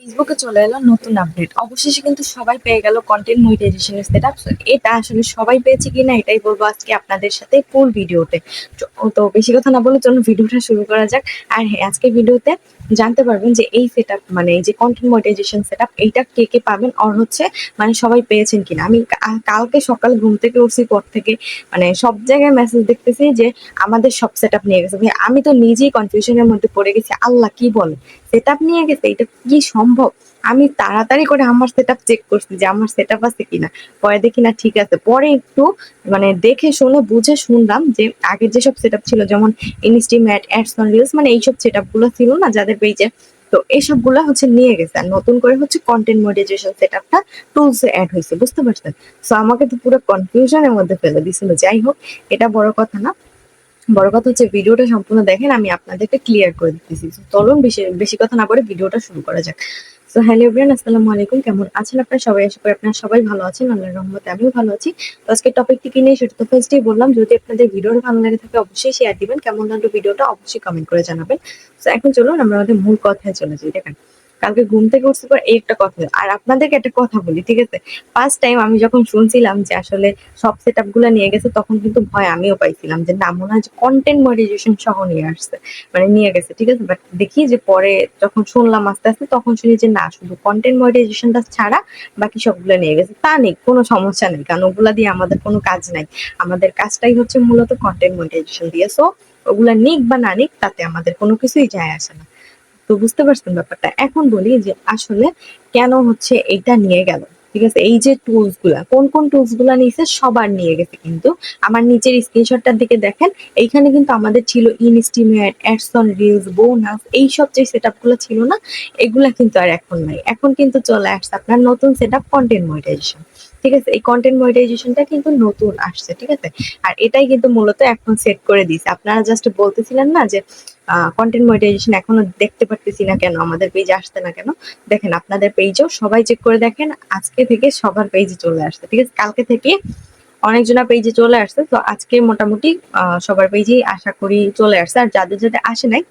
ফেসবুকে চলে এলো নতুন আপডেট। অবশেষে কিন্তু সবাই পেয়ে গেল কন্টেন্ট মনিটাইজেশনের সেটআপ। এটা আসলে সবাই পেয়েছে কিনা এটাই বলবো আজকে আপনাদের সাথে ফুল ভিডিওতে। তো বেশি কথা না বলে চলুন ভিডিওটা শুরু করা যাক। আর হ্যাঁ, আজকে ভিডিওতে জানতে পারবেন যে এই সেটআপ মানে এই যে কন্টেন্ট মনিটাইজেশন সেটআপ এইটা কে কে পাবেন আর হচ্ছে মানে সবাই পেয়েছেন কিনা। আমি কালকে সকাল ঘুম থেকে উঠছি পর থেকে মানে সব জায়গায় মেসেজ দেখতেছি যে আমাদের সব সেটআপ নিয়ে গেছে। ভাই আমি তো নিজেই কনফিউশনের মধ্যে পড়ে গেছি, আল্লাহ কি বলে সেটআপ নিয়ে গেছে, এটা কি সম্ভব? আমি তাড়াতাড়ি করে আমার সেটআপ চেক করছি যে আমার সেটআপ আছে কিনা। পরে দেখি না ঠিক আছে। পরে একটু মানে দেখে শুনে বুঝে শুনলাম যে আগের যেসব সেটআপ ছিল যেমন ইনস্টিমেট, অ্যাডস অন রিলস মানে এইসব সেটআপ গুলো ছিল না যাদের পেজে, তো এইসব গুলা হচ্ছে নিয়ে গেছে। আর নতুন করে হচ্ছে কন্টেন্ট মনিটাইজেশন সেটআপটা টুলসে অ্যাড হয়েছে, বুঝতে পারছেন? সো আমাকে তো পুরো কনফিউশনের মধ্যে ফেলে দিছিল। যাই হোক, এটা বড় কথা না। বড় কথা হচ্ছে ভিডিওটা সম্পূর্ণ দেখেন, আমি আপনাদেরকে ক্লিয়ার করে দিতেছি। So, চলুন বেশি বেশি কথা না বলে ভিডিওটা শুরু করা যাক। সো হ্যালো এভরিওয়ান, আসসালামু আলাইকুম। কেমন আছেন আপনারা সবাই? আশা করি আপনারা সবাই ভালো আছেন, আল্লাহর রহমতে আমিও ভালো আছি। তো আজকে টপিকটি কি নিয়ে সেটা তো ফার্স্টেই বললাম। যদি আপনাদের ভিডিওটা ভালো লাগে থাকে অবশ্যই শেয়ার দিবেন, কেমন লাগলো ভিডিওটা অবশ্যই কমেন্ট করে জানাবেন। তো এখন চলুন আমরা আমাদের মূল কথায় চলে যাই। দেখেন, কালকে ঘুম থেকে উঠছি পর এই একটা কথা, আর আপনাদেরকে একটা কথা বলি, ঠিক আছে? ফার্স্ট টাইম আমি যখন শুনছিলাম যে আসলে সব সেটআপ গুলা নিয়ে গেছে তখন কিন্তু ভয় আমিও পাইছিলাম যে না, মনে হয় যে কন্টেন্ট মনিটাইজেশন সহ নিয়ে আসছে, মানে নিয়ে গেছে, ঠিক আছে? বাট দেখি যে পরে যখন শুনলাম আস্তে আস্তে তখন শুনি যে না, শুধু কন্টেন্ট মনিটাইজেশনটা ছাড়া বাকি সবগুলো নিয়ে গেছে। তা নেই, কোনো সমস্যা নেই, কারণ ওগুলা দিয়ে আমাদের কোনো কাজ নাই। আমাদের কাজটাই হচ্ছে মূলত কন্টেন্ট মনিটাইজেশন দিয়ে। সো ওগুলা নিক বা না নিক তাতে আমাদের কোনো কিছুই যায় আসে না। তো বুঝতে পারছেন ব্যাপারটা? এখন বলি যে আসলে কেন হচ্ছে এইটা নিয়ে গেল। ঠিক আছে? এই যে টুলস গুলা, কোন কোন টুলস গুলা নিয়েছে সবার নিয়ে গেছে কিন্তু। আমার নিচের স্ক্রিনশটটার দিকে দেখেন, এইখানে কিন্তু আমাদের ছিল ইনস্টিমেট, অ্যাডস অন রিলস, বোনাস, এইসব যে সেটআপ গুলো ছিল না, এগুলা কিন্তু আর এখন নাই। এখন কিন্তু চলে আসছে আপনার নতুন সেটআপ কন্টেন্ট মনিটাইজেশন। ঠিক আছে? এই কন্টেন্ট মনিটাইজেশনটা কিন্তু নতুন আসছে, ঠিক আছে? আর এটাই কিন্তু মূলত এখন সেট করে দিয়েছে। আপনারা জাস্ট বলতেছিলেন না যে কন্টেন্ট মনিটাইজেশন এখনো দেখতে পারতেছি না কেন, আমাদের পেজে আসছে না কেন? দেখেন আপনাদের পেজেও সবাই চেক করে দেখেন, আজকে থেকে সবার পেজে চলে আসছে, ঠিক আছে? কালকে থেকে অনেকজনের পেজে চলে আসছে, তো আজকে মোটামুটি সবার পেজেই আশা করি চলে আসছে। আর যাদের যাদের আসে নাই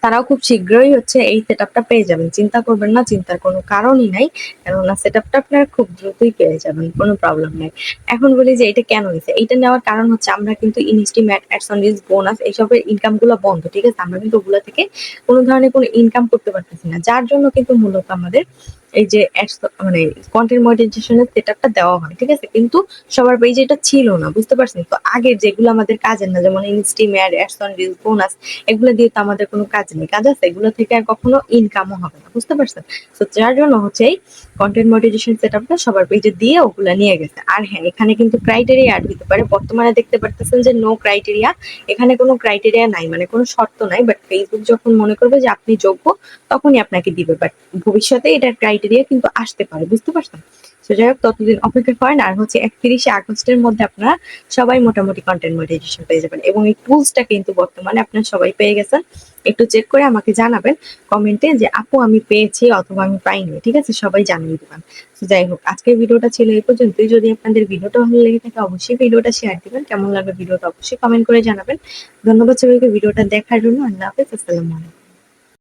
তারাও খুব শীঘ্রই হচ্ছে এই সেটআপটা পেয়ে যাবেন। চিন্তা করবেন না, চিন্তার কোনো কারণই নাই। কেননা সেটআপটা আপনারা খুব দ্রুতই পেয়ে যাবেন, কোনো প্রবলেম নাই। এখন বলি যে এটা কেন হইছে? এইটা নেওয়ার কারণ হচ্ছে আমরা কিন্তু ইনস্টিমেট, অ্যাডস অন রিলস, বোনাস এইসবের ইনকাম গুলো বন্ধ, ঠিক আছে? আমরা কিন্তু ওগুলা থেকে কোনো ধরনের কোনো ইনকাম করতে পারতেছি না। যার জন্য কিন্তু মূলত আমাদের এই যে অ্যাডস মানে কন্টেন্ট মনিটাইজেশন এর সেটআপটা দেওয়া হয়, ঠিক আছে? কিন্তু সবার পেজে এটা ছিল না, বুঝতে পারছেন? তো আগের যেগুলো আমাদের কাজের না, যেমন ইনস্টিমেট, অ্যাডস অন রিলস, বোনাস, এগুলো দিয়ে তো আমাদের কোনো কাজ নেই। কাজ আছে? এগুলো থেকে আর কখনো ইনকামও হবে না, বুঝতে পারছেন? তো যার জন্য হচ্ছে এই কন্টেন্ট মনিটাইজেশন সেটআপটা সবার পেজে দিয়ে ওগুলা নিয়ে গেছে। আর হ্যাঁ, এখানে কিন্তু ক্রাইটেরিয়া অ্যাড হতে পারে। বর্তমানে দেখতে পারতেছেন যে নো ক্রাইটেরিয়া, এখানে কোনো ক্রাইটেরিয়া নাই, মানে কোনো শর্ত নাই। বাট ফেসবুক যখন মনে করবে যে আপনি যোগ্য তখনই আপনাকে দিবে। বাট ভবিষ্যতে এটার ক্রাইটেরিয়া কিন্তু আসতে পারে, বুঝতে পারছেন? তো যাই হোক, ততদিন অপেক্ষা করেন। আর হচ্ছে 31শে আগস্টের মধ্যে আপনারা সবাই মোটামুটি কন্টেন্ট মনিটাইজেশন পেয়ে যাবেন, এবং এই টুলসটা কিন্তু বর্তমানে আপনারা সবাই পেয়ে গেছেন। একটু চেক করে আমাকে জানাবেন কমেন্টে যে আপু আমি পেয়েছি অথবা আমি পাইনি, ঠিক আছে? সবাই জানিয়ে দিবেন। তো যাই হোক, আজকের ভিডিওটা ছিল এই পর্যন্তই। যদি আপনাদের ভিডিওটা ভালো লেগে থাকে অবশ্যই ভিডিওটা শেয়ার দিবেন, কেমন লাগবে ভিডিওটা অবশ্যই কমেন্ট করে জানাবেন। ধন্যবাদ সবাইকে ভিডিওটা দেখার জন্য। আল্লাহ হাফেজ, আসসালামু আলাইকুম।